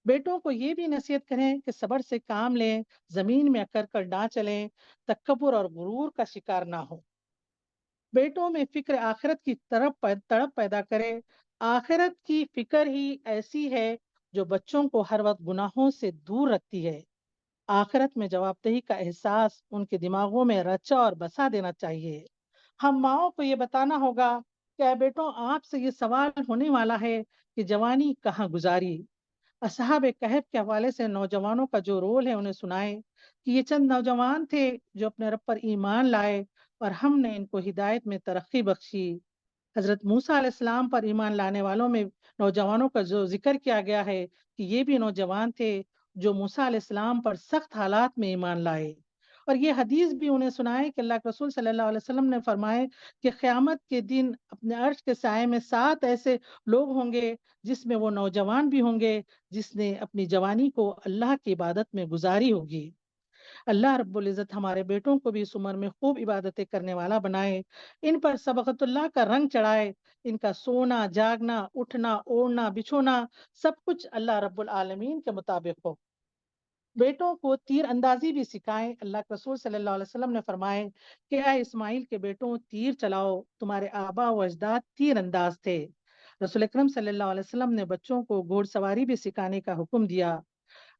بیٹوں کو یہ بھی نصیحت کریں کہ صبر سے کام لیں، زمین میں اکڑ کر نہ چلیں، تکبر اور غرور کا شکار نہ ہو۔ بیٹوں میں فکر آخرت کی طرف تڑپ پیدا کرے۔ آخرت کی فکر ہی ایسی ہے جو بچوں کو ہر وقت گناہوں سے دور رکھتی ہے۔ آخرت میں جواب دہی کا احساس ان کے دماغوں میں رچا اور بسا دینا چاہیے۔ ہم ماؤں کو یہ بتانا ہوگا کہ اے بیٹوں، آپ سے یہ سوال ہونے والا ہے کہ جوانی کہاں گزاری۔ اصحاب کہف کے حوالے سے نوجوانوں کا جو رول ہے انہیں سنائے کہ یہ چند نوجوان تھے جو اپنے رب پر ایمان لائے اور ہم نے ان کو ہدایت میں ترقی بخشی۔ حضرت موسیٰ علیہ السلام پر ایمان لانے والوں میں نوجوانوں کا جو ذکر کیا گیا ہے کہ یہ بھی نوجوان تھے جو موسیٰ علیہ السلام پر سخت حالات میں ایمان لائے۔ اور یہ حدیث بھی انہیں سنائے کہ اللہ کے رسول صلی اللہ علیہ وسلم نے فرمائے کہ قیامت کے دن اپنے عرش کے سائے میں 7 ایسے لوگ ہوں گے جس میں وہ نوجوان بھی ہوں گے جس نے اپنی جوانی کو اللہ کی عبادت میں گزاری ہوگی۔ اللہ رب العزت ہمارے بیٹوں کو بھی اس عمر میں خوب عبادتیں کرنے والا بنائے، ان پر سبقت اللہ کا رنگ چڑھائے، ان کا سونا، جاگنا، اٹھنا، اوڑھنا، بچھونا سب کچھ اللہ رب العالمین کے مطابق ہو۔ بیٹوں کو تیر اندازی بھی سکھائیں۔ اللہ کے رسول صلی اللہ علیہ وسلم نے فرمائے کہ اے اسماعیل کے بیٹوں، تیر چلاؤ، تمہارے آبا و اجداد تیر انداز تھے۔ رسول اکرم صلی اللہ علیہ وسلم نے بچوں کو گھوڑ سواری بھی سکھانے کا حکم دیا۔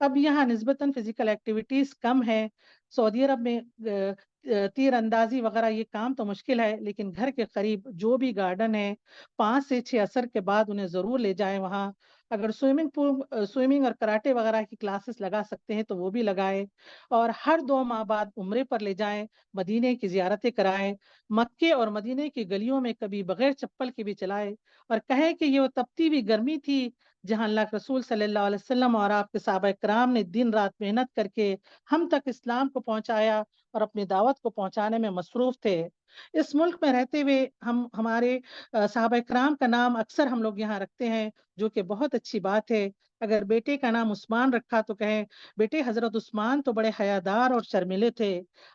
اب یہاں نسبتاً فزیکل ایکٹیویٹیز کم ہے۔ سعودی عرب میں تیر اندازی وغیرہ یہ کام تو مشکل ہے، لیکن گھر کے قریب جو بھی گارڈن ہے 5 سے 6 عصر کے بعد انہیں ضرور لے جائیں وہاں۔ اگر سوئمنگ اور کراٹے وغیرہ کی کلاسز لگا سکتے ہیں تو وہ بھی لگائیں، اور ہر 2 ماہ بعد عمرے پر لے جائیں، مدینے کی زیارتیں کرائیں، مکے اور مدینے کی گلیوں میں کبھی بغیر چپل کے بھی چلائے، اور کہیں کہ یہ وہ تپتی ہوئی گرمی تھی جہاں اللہ کے رسول صلی اللہ علیہ وسلم اور آپ کے صحابہ کرام نے دن رات محنت کر کے ہم تک اسلام کو پہنچایا اور اپنی دعوت کو پہنچانے میں مصروف تھے۔ اس ملک میں رہتے ہوئے ہمارے صحابہ کرام کا نام اکثر ہم لوگ یہاں رکھتے ہیں، جو کہ بہت اچھی بات ہے۔ اگر بیٹے کا نام عثمان رکھا تو کہیں بیٹے حضرت عثمان تو بڑے حیادار اور شرمیلے تھے،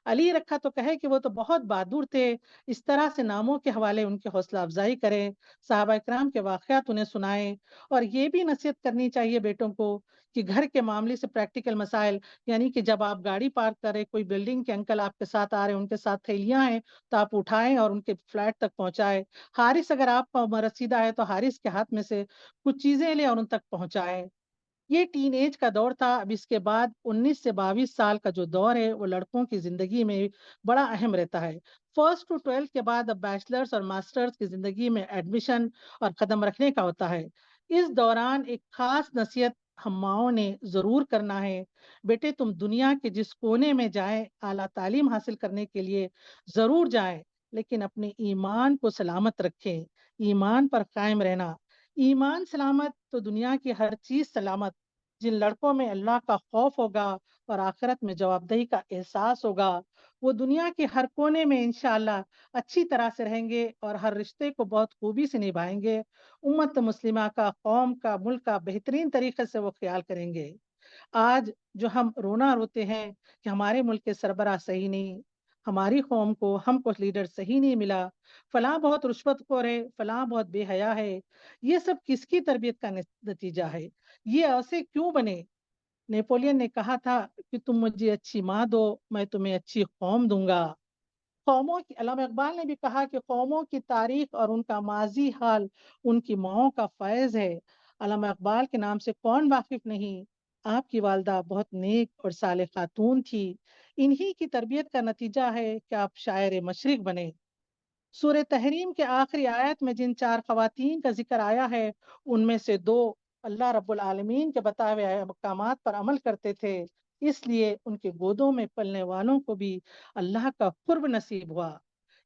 علی رکھا تو کہے کہ وہ تو بہت بہادر تھے۔ اس طرح سے ناموں کے حوالے ان کی حوصلہ افزائی کریں، صحابہ کرام کے واقعات انہیں سنائیں، اور یہ بھی نصیحت کرنی چاہیے بیٹوں کو کہ گھر کے معاملے سے پریکٹیکل مسائل، یعنی کہ جب آپ گاڑی پارک کریں، کوئی بلڈنگ کے انکل آپ کے ساتھ آ رہے ہیں، ان کے ساتھ تھیلیاں ہیں تو आप उठाएँ और उनके फ्लैट तक पहुँचाएँ। हारिस अगर आपका रसीदा है तो हारिस के हाथ में से कुछ चीज़ें लें और उन तक पहुँचाएँ। ये टीनेज का दौर था। अब इसके बाद 19 से 22 साल का जो दौर है, वो लड़कों की ज़िंदगी में बड़ा अहम रहता है। फर्स्ट टू 12th के बाद अब बैचलर्स और मास्टर्स की ज़िंदगी में एडमिशन और कदम रखने का होता है। इस दौरान एक ख़ास नसीहत हम माँओं ने ज़रूर करना है, बेटे तुम दुनिया के जिस कोने में जाएँ, आला तालीम हासिल करने के लिए ज़रूर जाएँ, लेकिन अपने ईमान को सलामत रखें, ईमान पर कायम रहना। ईमान सलामत तो दुनिया की हर चीज़ सलामत। जिन लड़कों में अल्लाह का खौफ होगा और आखिरत में जवाबदेही का एहसास होगा, वो दुनिया के हर कोने में इंशाअल्लाह अच्छी तरह से रहेंगे और हर रिश्ते को बहुत खूबी से निभाएँगे। उम्मत मुस्लिमा का, कौम का, मुल्क का बेहतरीन तरीके से वो ख़्याल करेंगे। आज जो हम रोना रोते हैं कि हमारे मुल्क के सरबराह सही नहीं, हमारी कौम को हमको लीडर सही नहीं मिला, फलाँ बहुत रुश्वतखोर है, फलाँ बहुत बेहया है, ये सब किसकी तरबियत का नतीजा है? ये ऐसे क्यों बने? नेपोलियन ने कहा था कि तुम मुझे अच्छी माँ दो, मैं तुम्हें अच्छी कौम दूँगा। कौमों की अल्लामा इकबाल ने भी कहा कि कौमों की तारीख और उनका माज़ी हाल उनकी माँओं का फ़ैज़ है। अल्लामा इकबाल के नाम से कौन वाकिफ़ नहीं? आपकी वालिदा बहुत नेक और सालेह खातून थी। इन्हीं की तरबियत का नतीजा है कि आप शायर मशरिक़ बने। सूरह तहरीम के आखिरी आयत में जिन 4 ख़वातीन का ज़िक्र आया है, उनमें से 2 अल्लाह रब्बुल आलमीन के बताए हुए अहकामात पर अमल करते थे, इसलिए उनके गोदों में पलने वालों को भी अल्लाह का क़ुर्ब नसीब हुआ।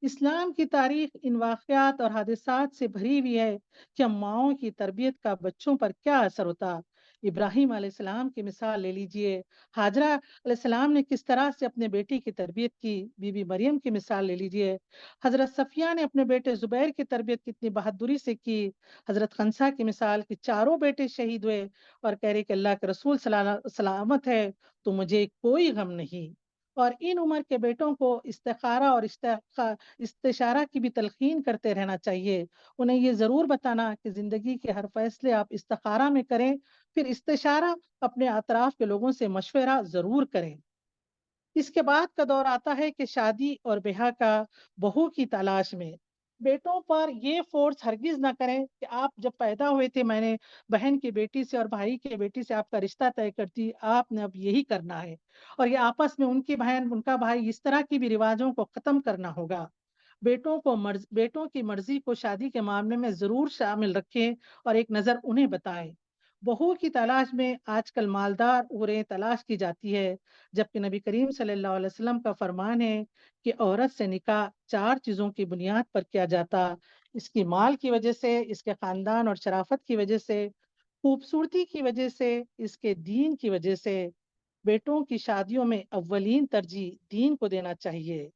इस्लाम की तारीख़ इन वाक़यात और हादिसात से भरी हुई है कि माँओं की तरबियत का बच्चों पर क्या असर होता। इब्राहीम अलैहिस्सलाम की मिसाल ले लीजिए, हाजरा अलैहिस्सलाम ने किस तरह से अपने बेटी की तरबियत की, बीबी मरियम की मिसाल ले लीजिए, हज़रत सफ़िया ने अपने बेटे ज़ुबैर की तरबियत कितनी बहादुरी से की। हज़रत खंसा की मिसाल कि चारों बेटे शहीद हुए और कह रहे कि अल्लाह के रसूल सलामत है, तो मुझे कोई गम नहीं। और इन उम्र के बेटों को इस्तिखारा और इस्तिशारा की भी तलक़ीन करते रहना चाहिए। उन्हें ये ज़रूर बताना कि ज़िंदगी के हर फ़ैसले आप इस्तिखारा में करें, फिर इस्तिशारा अपने अतराफ़ के लोगों से मशवरा ज़रूर करें। इसके बाद का दौर आता है कि शादी और ब्याह का बहू की तलाश में। बेटों पर ये फ़ोर्स हरगिज़ ना करें कि आप जब पैदा हुए थे मैंने बहन की बेटी से और भाई की बेटी से आपका रिश्ता तय कर दी, आपने अब यही करना है। और ये आपस में उनकी बहन, उनका भाई इस तरह की भी रिवाज़ों को ख़त्म करना होगा। बेटों की मर्ज़ी को शादी के मामले में ज़रूर शामिल रखें और एक नज़र उन्हें बताएँ। बहू की तलाश में आजकल मालदार हूरें तलाश की जाती है, जबकि नबी करीम सल्लल्लाहु अलैहि वसल्लम का फरमान है कि औरत से निकाह 4 चीज़ों की बुनियाद पर किया जाता। इसकी माल की वजह से, इसके ख़ानदान और शराफ़त की वजह से, खूबसूरती की वजह से, इसके दीन की वजह से। बेटों की शादियों में अव्वलीन तरजीह दीन को देना चाहिए।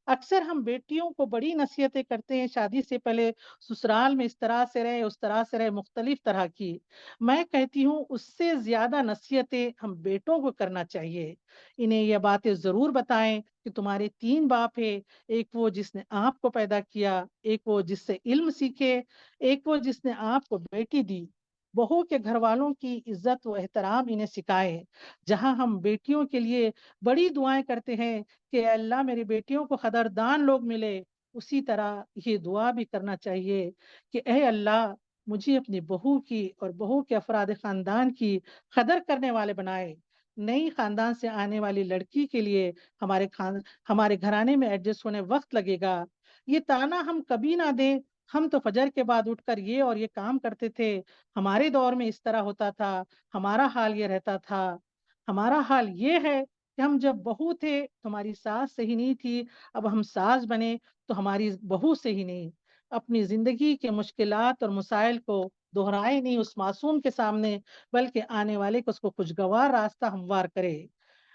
अक्सर हम बेटियों को बड़ी नसीहतें करते हैं शादी से पहले, ससुराल में इस तरह से रहे, उस तरह से रहे, मुख्तलिफ तरह की। मैं कहती हूँ उससे ज़्यादा नसीहतें हम बेटों को करना चाहिए। इन्हें ये बातें ज़रूर बताएँ कि तुम्हारे 3 बाप हैं, एक वो जिसने आपको पैदा किया, एक वो जिससे इल्म सीखे, एक वो जिसने आपको बेटी दी। बहू के घरवालों की इज़्ज़त व एहतराम इन्हें सिखाएँ। जहाँ हम बेटियों के लिए बड़ी दुआएँ करते हैं कि अल्लाह मेरी बेटियों को कदरदान लोग मिले, उसी तरह ये दुआ भी करना चाहिए कि ऐ अल्लाह मुझे अपनी बहू की और बहू के अफराद ख़ानदान की कदर करने वाले बनाए। नई ख़ानदान से आने वाली लड़की के लिए हमारे घराने में एडजस्ट होने वक़्त लगेगा। ये ताना हम कभी ना दें, हम तो फजर के बाद उठकर ये और ये काम करते थे, हमारे दौर में इस तरह होता था, हमारा हाल ये रहता था। हमारा हाल ये है कि हम जब बहू थे तो हमारी सास सही नहीं थी, अब हम सास बने तो हमारी बहू सही नहीं। अपनी ज़िंदगी के मुश्किलात और मसाइल को दोहराए नहीं उस मासूम के सामने, बल्कि आने वाले को उसको खुशगवार रास्ता हमवार करे।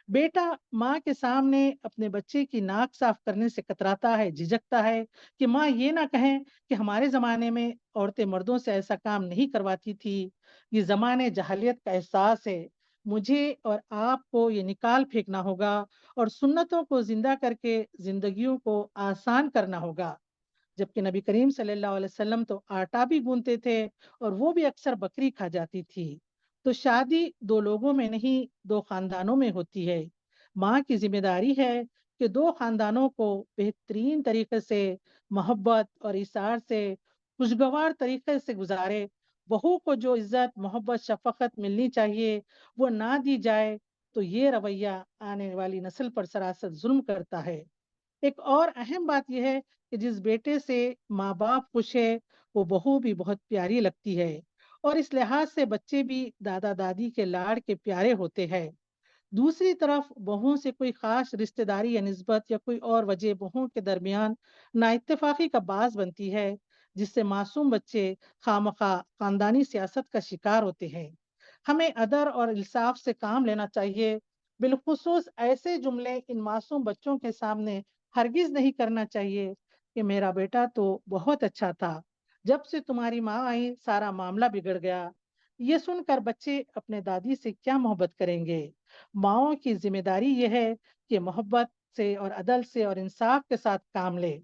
बेटा माँ के सामने अपने बच्चे की नाक साफ करने से कतराता है, झिझकता है कि माँ ये ना कहें कि हमारे ज़माने में औरतें मर्दों से ऐसा काम नहीं करवाती थी। ये ज़माने जहालियत का एहसास है। मुझे और आपको ये निकाल फेंकना होगा और सुन्नतों को ज़िंदा करके ज़िंदगियों को आसान करना होगा। जबकि नबी करीम सल्लल्लाहु अलैहि वसल्लम तो आटा भी गूँथते थे और वो भी अक्सर बकरी खा जाती थी। तो शादी 2 लोगों में नहीं, 2 खानदानों में होती है। माँ की ज़िम्मेदारी है کہ دو خاندانوں کو بہترین طریقے سے محبت اور ایثار سے خوشگوار طریقے سے گزارے، بہو کو جو عزت محبت شفقت ملنی چاہیے وہ نہ دی جائے، تو یہ رویہ آنے والی نسل پر سراسر ظلم کرتا ہے۔ ایک اور اہم بات یہ ہے کہ جس بیٹے سے ماں باپ خوش ہے وہ بہو بھی بہت پیاری لگتی ہے، اور اس لحاظ سے بچے بھی دادا دادی کے لاڑ کے پیارے ہوتے ہیں۔ دوسری طرف بہوؤں سے کوئی خاص رشتہ داری یا نسبت یا کوئی اور وجہ بہوؤں کے درمیان نااتفاقی کا باعث بنتی ہے، جس سے معصوم بچے خامخواہ خاندانی سیاست کا شکار ہوتے ہیں۔ ہمیں ادر اور انصاف سے کام لینا چاہیے، بالخصوص ایسے جملے ان معصوم بچوں کے سامنے ہرگز نہیں کرنا چاہیے کہ میرا بیٹا تو بہت اچھا تھا، جب سے تمہاری ماں آئی سارا معاملہ بگڑ گیا۔ یہ سن کر بچے اپنے دادی سے کیا محبت کریں گے؟ ماؤں کی ذمہ داری یہ ہے کہ محبت سے اور عدل سے اور انصاف کے ساتھ کام لے،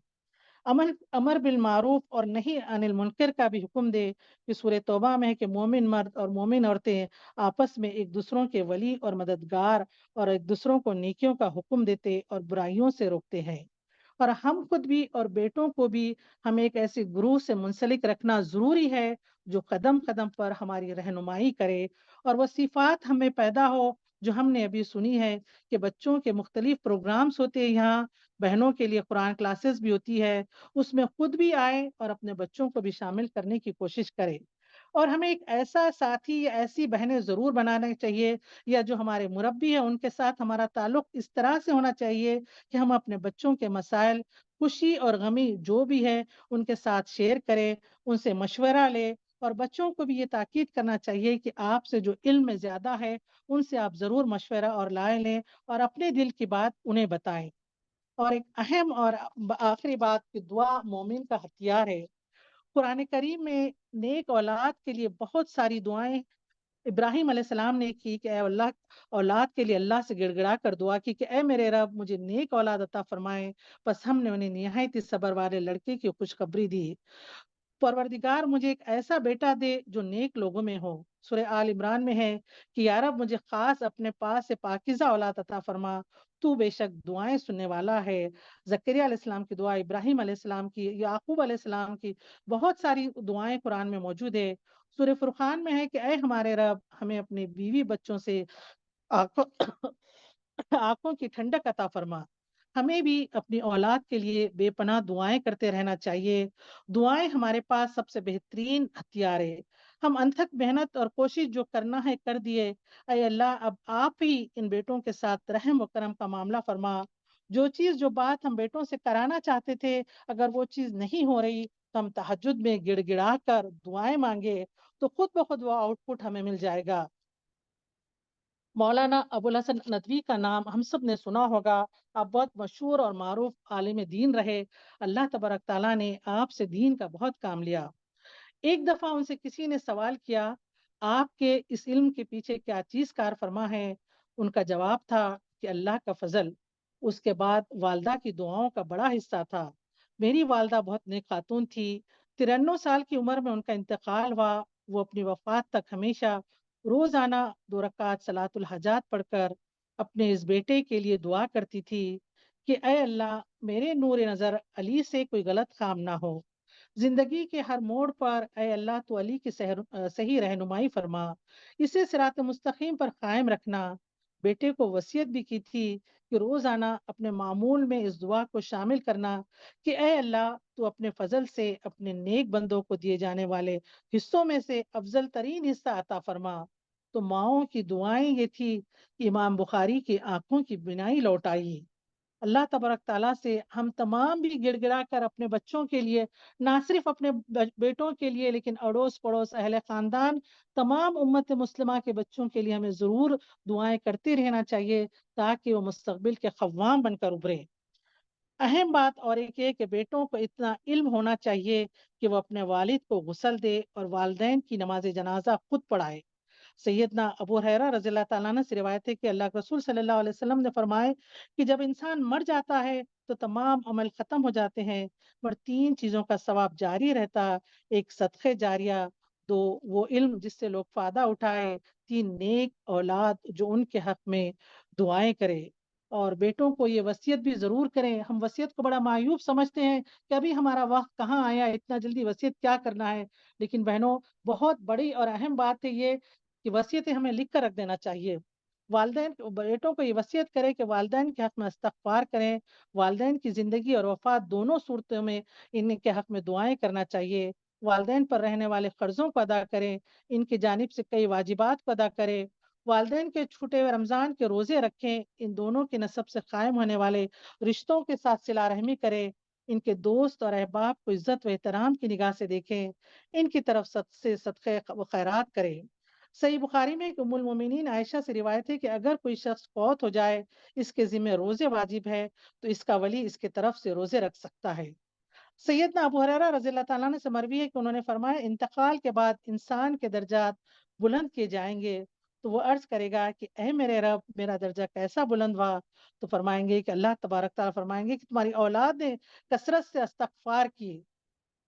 امر بالمعروف اور نہیں عن المنکر کا بھی حکم دے، کہ سورہ توبہ میں ہے کہ مومن مرد اور مومن عورتیں آپس میں ایک دوسروں کے ولی اور مددگار اور ایک دوسروں کو نیکیوں کا حکم دیتے اور برائیوں سے روکتے ہیں۔ اور ہم خود بھی اور بیٹوں کو بھی ہمیں ایک ایسے گروہ سے منسلک رکھنا ضروری ہے جو قدم قدم پر ہماری رہنمائی کرے، اور وہ صفات ہمیں پیدا ہو جو ہم نے ابھی سنی ہے کہ بچوں کے مختلف پروگرامز ہوتے ہیں، یہاں بہنوں کے لیے قرآن کلاسز بھی ہوتی ہے، اس میں خود بھی آئے اور اپنے بچوں کو بھی شامل کرنے کی کوشش کرے۔ اور ہمیں ایک ایسا ساتھی یا ایسی بہنیں ضرور بنانا چاہیے، یا جو ہمارے مربی ہیں ان کے ساتھ ہمارا تعلق اس طرح سے ہونا چاہیے کہ ہم اپنے بچوں کے مسائل خوشی اور غمی جو بھی ہے ان کے ساتھ شیئر کریں، ان سے مشورہ لیں، اور بچوں کو بھی یہ تاکید کرنا چاہیے کہ آپ سے جو علم میں زیادہ ہے ان سے آپ ضرور مشورہ اور رائے لیں اور اپنے دل کی بات انہیں بتائیں۔ اور ایک اہم اور آخری بات کہ دعا مومن کا ہتھیار ہے۔ قرآن کریم میں نیک اولاد کے لیے بہت ساری دعائیں ابراہیم علیہ السلام نے کی کہ اے اللہ، اولاد کے لیے اللہ سے گڑ گڑا کر دعا کی کہ اے میرے رب مجھے نیک اولاد عطا فرمائے، بس ہم نے انہیں نہایت ہی صبر والے لڑکے کی خوشخبری دی۔ پروردگار مجھے ایک ایسا بیٹا دے جو نیک لوگوں میں ہو۔ سورہ آل عمران میں ہے کہ یا رب مجھے خاص اپنے پاس سے پاکیزہ اولاد عطا فرما، تو بے شک دعائیں سننے والا ہے۔ زکریا علیہ السلام کی دعا، ابراہیم علیہ السلام کی، یعقوب علیہ السلام کی، بہت ساری دعائیں قرآن میں موجود ہے۔ سورہ فرقان میں ہے کہ اے ہمارے رب ہمیں اپنے بیوی بچوں سے آنکھوں آنکھوں کی ٹھنڈک عطا فرما۔ ہمیں بھی اپنی اولاد کے لیے بے پناہ دعائیں کرتے رہنا چاہیے۔ دعائیں ہمارے پاس سب سے بہترین ہتھیار ہے۔ ہم انتھک محنت اور کوشش جو کرنا ہے کر دیے، اے اللہ اب آپ ہی ان بیٹوں کے ساتھ رحم و کرم کا معاملہ فرما۔ جو چیز جو بات ہم بیٹوں سے کرانا چاہتے تھے اگر وہ چیز نہیں ہو رہی تو ہم تہجد میں گڑ گڑا کر دعائیں مانگے تو خود بخود وہ آؤٹ پٹ ہمیں مل جائے گا۔ مولانا ابو الحسن ندوی کا نام ہم سب نے سنا ہوگا، آپ بہت مشہور اور معروف عالم دین رہے۔ اللہ تبارک تعالیٰ نے آپ سے دین کا بہت کام لیا۔ ایک دفعہ ان سے کسی نے سوال کیا آپ کے اس علم کے پیچھے کیا چیز کار فرما ہے؟ ان کا جواب تھا کہ اللہ کا فضل، اس کے بعد والدہ کی دعاؤں کا بڑا حصہ تھا۔ میری والدہ بہت نیک خاتون تھی، 93 سال کی عمر میں ان کا انتقال ہوا۔ وہ اپنی وفات تک ہمیشہ روزانہ 2 رکعت صلاۃ الحاجات پڑھ کر اپنے اس بیٹے کے لیے دعا کرتی تھی کہ اے اللہ میرے نور نظر علی سے کوئی غلط کام نہ ہو، زندگی کے ہر موڑ پر اے اللہ تو علی کی صحیح رہنمائی فرما، اسے صراط مستقیم پر قائم رکھنا۔ بیٹے کو وصیت بھی کی تھی کہ روزانہ اپنے معمول میں اس دعا کو شامل کرنا کہ اے اللہ تو اپنے فضل سے اپنے نیک بندوں کو دیے جانے والے حصوں میں سے افضل ترین حصہ عطا فرما۔ تو ماؤں کی دعائیں یہ تھی کہ امام بخاری کی آنکھوں کی بینائی لوٹ آئی۔ اللہ تبارک تعالیٰ سے ہم تمام بھی گڑ گڑا کر اپنے بچوں کے لیے، نہ صرف اپنے بیٹوں کے لیے لیکن اڑوس پڑوس اہل خاندان تمام امت مسلمہ کے بچوں کے لیے ہمیں ضرور دعائیں کرتے رہنا چاہیے تاکہ وہ مستقبل کے قوام بن کر ابھرے۔ اہم بات اور ایک ہے کہ بیٹوں کو اتنا علم ہونا چاہیے کہ وہ اپنے والد کو غسل دے اور والدین کی نماز جنازہ خود پڑھائے۔ سیدنا ابو ہریرہ رضی اللہ تعالیٰ عنہ سے روایت ہے کہ اللہ کے رسول صلی اللہ علیہ وسلم نے فرمائے کہ جب انسان مر جاتا ہے تو تمام عمل ختم ہو جاتے ہیں، پر 3 چیزوں کا ثواب جاری رہتا: ایک صدقے جاریہ، 2 وہ علم جس سے لوگ فائدہ اٹھائے، 3 نیک اولاد جو ان کے حق میں دعائیں کرے۔ اور بیٹوں کو یہ وصیت بھی ضرور کریں۔ ہم وصیت کو بڑا معیوب سمجھتے ہیں کہ ابھی ہمارا وقت کہاں آیا، اتنا جلدی وصیت کیا کرنا ہے؟ لیکن بہنوں، بہت بڑی اور اہم بات ہے یہ کہ وصیتیں ہمیں لکھ کر رکھ دینا چاہیے۔ والدین بیٹوں کو یہ وصیت کریں کہ والدین کے حق میں استغفار کریں، والدین کی زندگی اور وفات دونوں صورتوں میں ان کے حق میں دعائیں کرنا چاہیے، والدین پر رہنے والے قرضوں کو ادا کریں، ان کی جانب سے کئی واجبات کو ادا کریں، والدین کے چھوٹے ہوئے رمضان کے روزے رکھیں، ان دونوں کے نسب سے قائم ہونے والے رشتوں کے ساتھ صلہ رحمی کریں، ان کے دوست اور احباب کو عزت و احترام کی نگاہ سے دیکھیں، ان کی طرف سے صدقے و خیرات کریں۔ صحیح بخاری میں ایک ام المومنین عائشہ سے روایت ہے کہ اگر کوئی شخص فوت ہو جائے، اس کے ذمہ روزے واجب ہے، تو اس کا ولی اس کی طرف سے روزے رکھ سکتا ہے۔ سیدنا ابو ہریرہ رضی اللہ تعالیٰ عنہ سے مروی ہے کہ انہوں نے فرمایا، انتقال کے بعد انسان کے درجات بلند کیے جائیں گے، تو وہ عرض کرے گا کہ اے میرے رب، میرا درجہ کیسا بلند ہوا؟ تو فرمائیں گے کہ اللہ تبارک تعالیٰ فرمائیں گے کہ تمہاری اولاد نے کثرت سے استغفار کی۔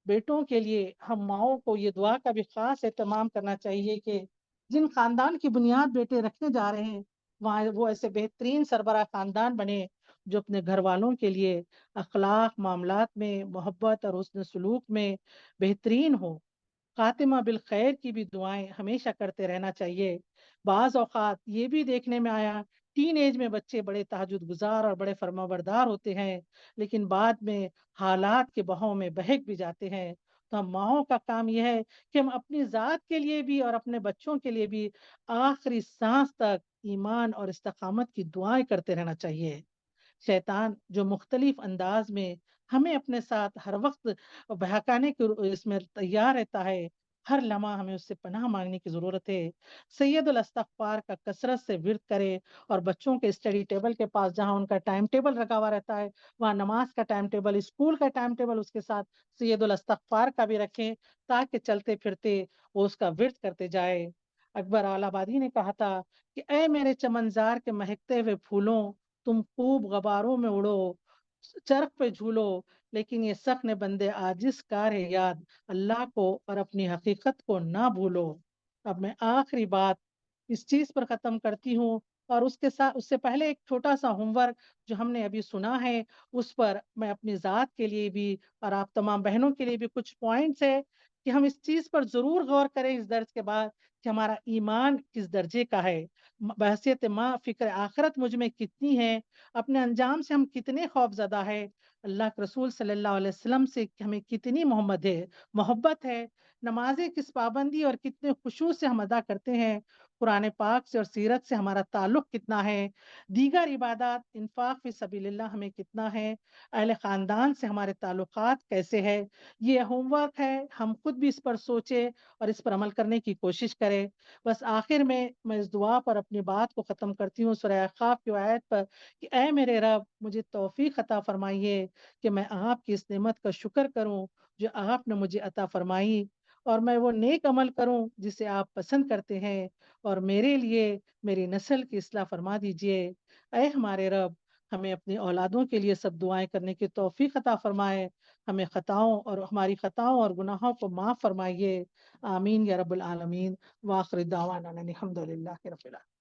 بیٹوں کے لیے ہم ماؤں کو یہ دعا کا بھی خاص اہتمام کرنا چاہیے کہ جن خاندان کی بنیاد بیٹے رکھنے جا رہے ہیں، وہاں وہ ایسے بہترین سربراہ خاندان بنے جو اپنے گھر والوں کے لیے اخلاق، معاملات میں، محبت اور حسن سلوک میں بہترین ہو۔ خاتمہ بالخیر کی بھی دعائیں ہمیشہ کرتے رہنا چاہیے۔ بعض اوقات یہ بھی دیکھنے میں آیا، ٹین ایج میں بچے بڑے تہجد گزار اور بڑے فرمانبردار ہوتے ہیں، لیکن بعد میں حالات کے بہاؤ میں بہک بھی جاتے ہیں۔ تو ہم ماؤں کا کام یہ ہے کہ ہم اپنی ذات کے لیے بھی اور اپنے بچوں کے لیے بھی آخری سانس تک ایمان اور استقامت کی دعائیں کرتے رہنا چاہیے۔ شیطان جو مختلف انداز میں ہمیں اپنے ساتھ ہر وقت بہکانے کے اس میں تیار رہتا ہے، ہر لمحہ ہمیں اس سے پناہ مانگنے کی ضرورت ہے۔ سید الاستغفار کا کثرت سے ورد کرے، اور بچوں کے اسٹڈی ٹیبل کے پاس جہاں ان کا ٹائم ٹیبل رکھا ہوا رہتا ہے، وہاں نماز کا ٹائم ٹیبل، اسکول کا ٹائم ٹیبل اس کے ساتھ سید الاستغفار کا بھی رکھیں، تاکہ چلتے پھرتے وہ اس کا ورد کرتے جائے۔ اکبر آل آبادی نے کہا تھا کہ اے میرے چمنزار کے مہکتے ہوئے پھولوں، تم خوب غباروں میں اڑو، چرخ پہ جھولو، لیکن یہ سخن بندے عاجز کار ہے یاد، اللہ کو اور اپنی حقیقت کو نہ بھولو۔ اب میں آخری بات اس چیز پر ختم کرتی ہوں، اور اس کے ساتھ اس سے پہلے ایک چھوٹا سا ہوم ورک جو ہم نے ابھی سنا ہے، اس پر میں اپنی ذات کے لیے بھی اور آپ تمام بہنوں کے لیے بھی کچھ پوائنٹس ہے کہ ہم اس چیز پر ضرور غور کریں اس درس کے بعد کہ ہمارا ایمان کس درجے کا ہے، بحثیت ماں فکر آخرت مجھ میں کتنی ہے، اپنے انجام سے ہم کتنے خوف زدہ ہے، اللہ کے رسول صلی اللہ علیہ وسلم سے ہمیں کتنی محبت ہے، نمازیں کس پابندی اور کتنے خشوع سے ہم ادا کرتے ہیں، قرآن پاک سے اور سیرت سے ہمارا تعلق کتنا ہے، دیگر عبادات، انفاق فی سبیل اللہ ہمیں کتنا ہے، اہل خاندان سے ہمارے تعلقات کیسے ہے۔ یہ ہوم ورک ہے، ہم خود بھی اس پر سوچیں اور اس پر عمل کرنے کی کوشش کریں۔ بس آخر میں اس دعا پر اپنی بات کو ختم کرتی ہوں، سورہ احقاف کی آیت پر کہ اے میرے رب، مجھے توفیق عطا فرمائیے کہ میں آپ کی اس نعمت کا شکر کروں جو آپ نے مجھے عطا فرمائی، اور میں وہ نیک عمل کروں جسے آپ پسند کرتے ہیں، اور میرے لیے میری نسل کی اصلاح فرما دیجئے۔ اے ہمارے رب، ہمیں اپنی اولادوں کے لیے سب دعائیں کرنے کی توفیق عطا فرمائے، ہمیں خطاؤں اور ہماری خطاؤں اور گناہوں کو معاف فرمائیے، آمین یا رب العالمین۔ وآخر دعوانا ان الحمد للہ رب العالمین۔